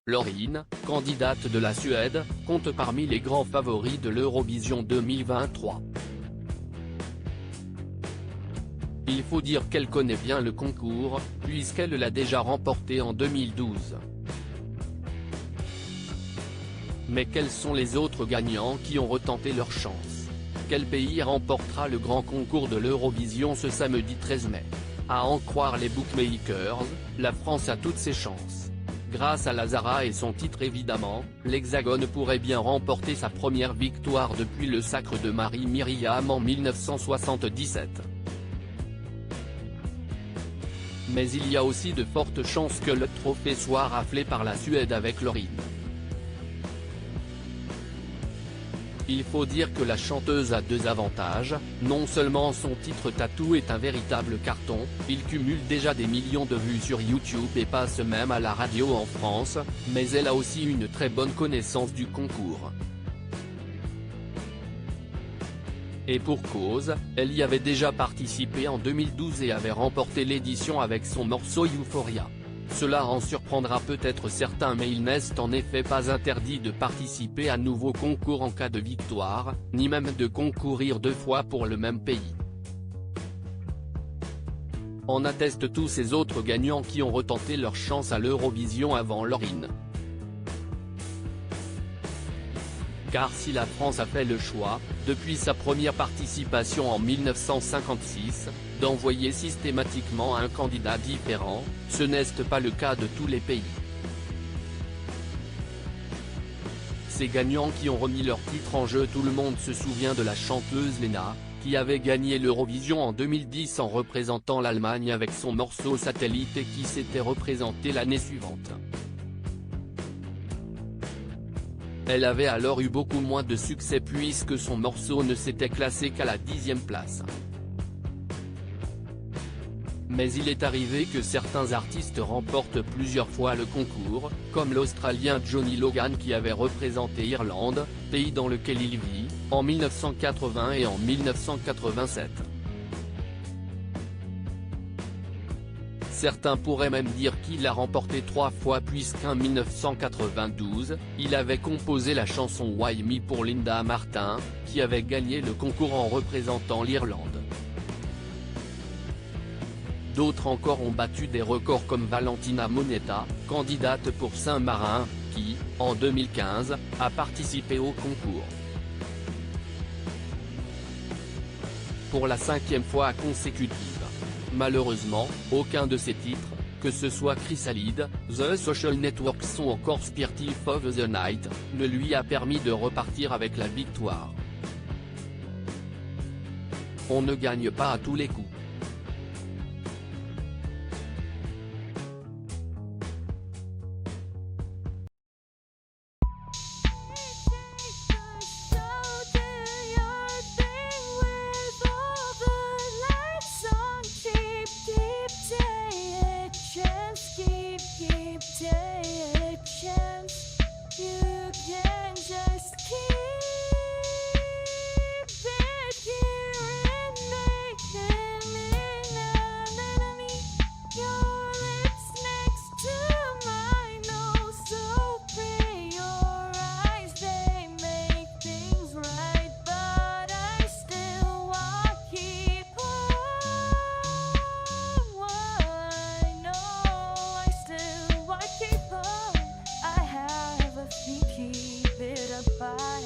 Loreen, candidate de la Suède, compte parmi les grands favoris de l'Eurovision 2023. Il faut dire qu'elle connaît bien le concours, puisqu'elle l'a déjà remporté en 2012. Mais quels sont les autres gagnants qui ont retenté leur chance? Quel pays remportera le grand concours de l'Eurovision ce samedi 13 mai? À en croire les bookmakers, la France a toutes ses chances. Grâce à Lazara et son titre évidemment, l'Hexagone pourrait bien remporter sa première victoire depuis le sacre de Marie-Myriam en 1977. Mais il y a aussi de fortes chances que le trophée soit raflé par la Suède avec Loreen. Il faut dire que la chanteuse a deux avantages, non seulement son titre Tattoo est un véritable carton, il cumule déjà des millions de vues sur YouTube et passe même à la radio en France, mais elle a aussi une très bonne connaissance du concours. Et pour cause, elle y avait déjà participé en 2012 et avait remporté l'édition avec son morceau Euphoria. Cela en surprendra peut-être certains mais il n'est en effet pas interdit de participer à nouveau concours en cas de victoire, ni même de concourir deux fois pour le même pays. En attestent tous ces autres gagnants qui ont retenté leur chance à l'Eurovision avant Loreen. Car si la France a fait le choix, depuis sa première participation en 1956, d'envoyer systématiquement un candidat différent, ce n'est pas le cas de tous les pays. Ces gagnants qui ont remis leur titre en jeu, tout le monde se souvient de la chanteuse Léna, qui avait gagné l'Eurovision en 2010 en représentant l'Allemagne avec son morceau Satellite et qui s'était représenté l'année suivante. Elle avait alors eu beaucoup moins de succès puisque son morceau ne s'était classé qu'à la 10e place. Mais il est arrivé que certains artistes remportent plusieurs fois le concours, comme l'Australien Johnny Logan qui avait représenté Irlande, pays dans lequel il vit, en 1980 et en 1987. Certains pourraient même dire qu'il l'a remporté 3 fois puisqu'en 1992, il avait composé la chanson Why Me pour Linda Martin, qui avait gagné le concours en représentant l'Irlande. D'autres encore ont battu des records comme Valentina Monetta, candidate pour Saint-Marin, qui, en 2015, a participé au concours. Pour la 5e fois consécutive. Malheureusement, aucun de ces titres, que ce soit Chrysalide, The Social Networks ou encore Spirit of the Night, ne lui a permis de repartir avec la victoire. On ne gagne pas à tous les coups. Keep it up.